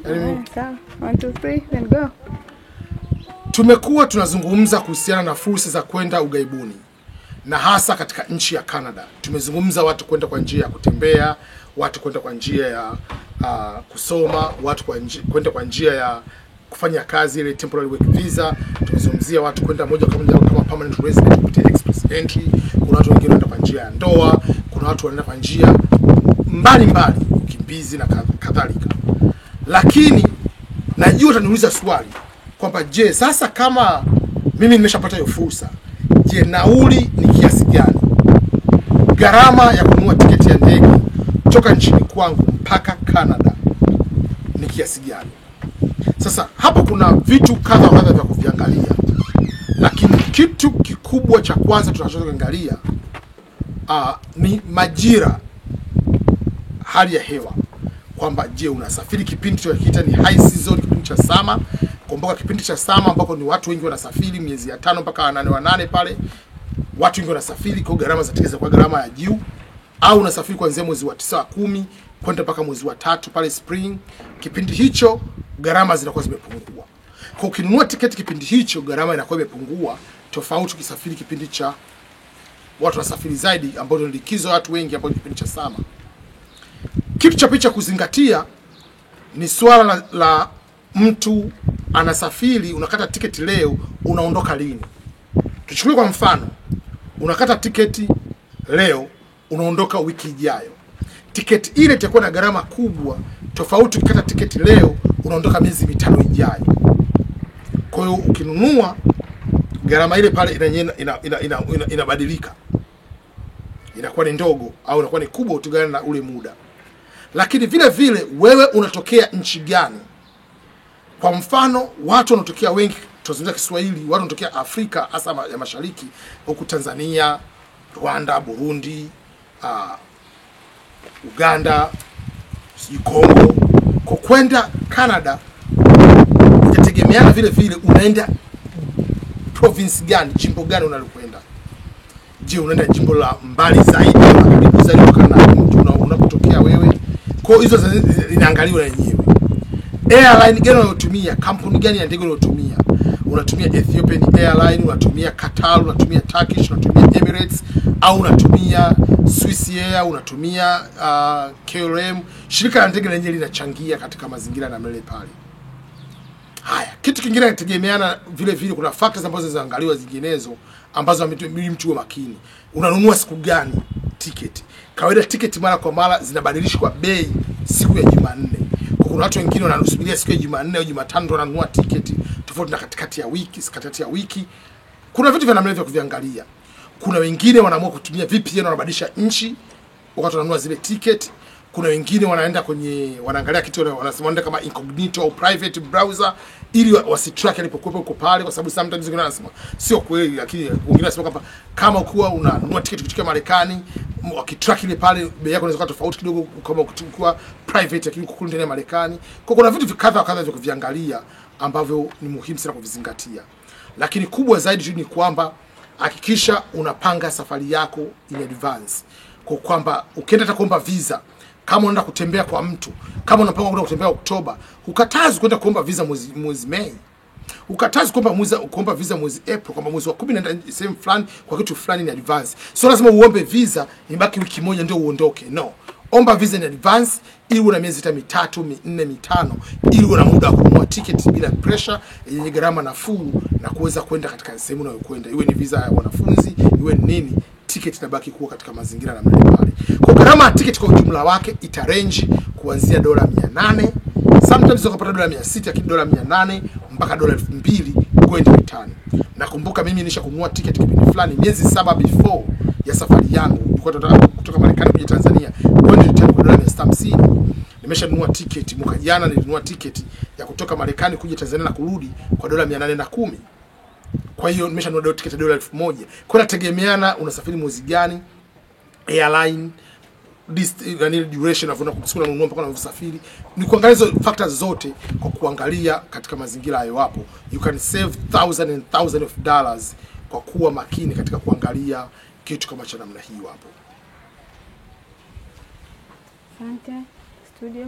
Sawa. 1 2 3 then go. Tumekuwa tunazungumza kuhusiana na fursa za kwenda ugaibuni na hasa katika nchi ya Canada. Tumezungumza watu kwenda kwa njia ya kutembea, watu kwenda kwa njia ya kusoma, watu kwenda kwa njia ya kufanya kazi ile temporary work visa. Tumezungumzia watu kwenda moja kwa moja kama permanent resident kupitia express entry. Kuna watu wengine wanaenda kwa njia ya ndoa, kuna watu wanaenda kwa njia mbalimbali, ukimbizi na kadhalika. Lakini najua utaniuliza swali kwamba je, sasa kama mimi nimeshapata hiyo fursa, je, nauli ni kiasi gani? Gharama ya kununua tiketi ya ndege kutoka nchini kwangu mpaka Canada ni kiasi gani? Sasa hapa kuna vitu kadha vya kuviangalia. Lakini kitu kikubwa cha kwanza tunachoangalia ni majira, hali ya hewa. Kwamba je, unasafiri kipindi tunachokiita ni high season, kipindi cha summer. Kumbuka kipindi cha summer ambako ni watu wengi wanasafiri miezi ya 5 mpaka 8 pale. Watu wengi wanasafiri kwa gharama za tiketi kwa gharama ya juu, au unasafiri kuanzia mwezi wa 9 wa 10 kwenda mpaka mwezi wa 3 pale spring. Kipindi hicho gharama zinakuwa zimepungua. Kwa ukinunua tiketi kipindi hicho gharama inakuwa imepungua, tofauti ukisafiri kipindi cha watu wanasafiri zaidi ambao ni likizo watu wengi ambao kipindi cha summer. Kitu cha picha kuzingatia ni swala la mtu anasafiri, unakata tiketi leo, unaondoka lini? Tuchukue kwa mfano, unakata tiketi leo, unaondoka wiki ijayo. Tiketi ile itakuwa na gharama kubwa, tofauti ukikata tiketi leo, unaondoka miezi 5 ijayo. Kwa hiyo ukinunua gharama ile pale inabadilika. Inakuwa ni ndogo au inakuwa ni kubwa kutokana na ule muda. Lakini vile vile wewe unatokea nchi gani? Kwa mfano, watu wanatokea wengi tunazungumza Kiswahili, watu wanatokea Afrika hasa ya Mashariki, huku Tanzania, Rwanda, Burundi, Uganda, Kongo. Kwa kwenda Canada itategemeana vile vile unaenda province gani, jimbo gani unalokwenda. Je, unaenda jimbo la mbali zaidi au karibu zaidi kana unapotokea wewe? Kwa hizo zinaangaliwa yenyewe. Airline gani unayotumia, kampuni gani ya ndege unayotumia? Unatumia Ethiopian Airline, unatumia Qatar, unatumia Turkish, unatumia Emirates, au unatumia Swiss Air, unatumia KLM. Shirika la ndege lenyewe linachangia katika mazingira na mele pale. Haya, kitu kingine kinategemeana vile vile, kuna factors ambazo zinaangaliwa zinginezo ambazo mtu makini. Unanunua siku gani tiketi? Kawaida tiketi mara kwa mara zinabadilishwa bei siku ya Jumanne. Kuna watu wengine wanasubiria siku ya Jumanne au Jumatano ndio wananunua tiketi, tofauti na katikati ya wiki. Kuna vitu vya namna hivyo kuviangalia. Kuna wengine wanaamua kutumia VPN, wanabadilisha nchi wakati wananunua zile tiketi. Kuna wengine wanaangalia kitu wanasema kama incognito au private browser ili wasitrack alipokuwa huko pale, kwa sababu sometimes wengine wanasema sio kweli, lakini wengine wanasema kwamba kama ukiwa unanunua tiketi kutoka Marekani wakitrack ile pale bei yako inaweza kuwa tofauti kidogo kama ukiwa private lakini kukuli ndani ya Marekani. Kwa kuna vitu kadha vya kuviangalia ambavyo ni muhimu sana kuvizingatia. Lakini kubwa zaidi ni kwamba hakikisha unapanga safari yako in advance. Kwa kwamba ukienda hata kuomba visa, kama unaenda kutembea kwa mtu, kama unapanga kwenda kutembea Oktoba, hukatazi kwenda kuomba visa mwezi Mei. Ukatazi kuomba visa mwezi April, kwamba mwezi wa 10 naenda sehemu fulani kwa kitu fulani in advance. So lazima uombe visa ibaki wiki moja ndio uondoke. No. Omba visa in advance ili una miezi 3, 4, 5 ili una muda wa kununua tiketi bila pressure, yenye gharama nafuu na kuweza kwenda katika sehemu unayokwenda. Iwe ni visa ya wanafunzi, iwe ni nini, tiketi inabaki kuwa katika mazingira na mbalimbali. Kwa gharama ya tiketi kwa ujumla wake itarange kuanzia $800, sometimes ukapata $600, lakini $800 mpaka $2000 kwenda return. Nakumbuka mimi nishakununua tiketi kipindi fulani miezi 7 before ya safari yangu kutoka Marekani kuja Tanzania kwenda return kwa $650. Nimeshanunua tiketi mwaka jana, nilinunua tiketi ya kutoka Marekani kuja Tanzania na kurudi kwa $810. Kwa hiyo nimeshanunua tiketi ya $1000. Kwa nategemeana unasafiri mwezi gani, airline, duration of ununua mpaka unasafiri. Ni kuangalia hizo factors zote kwa kuangalia katika mazingira hayo hapo. You can save thousands and thousands of dollars kwa kuwa makini katika kuangalia kitu kama cha namna hiyo hapo. Asante studio.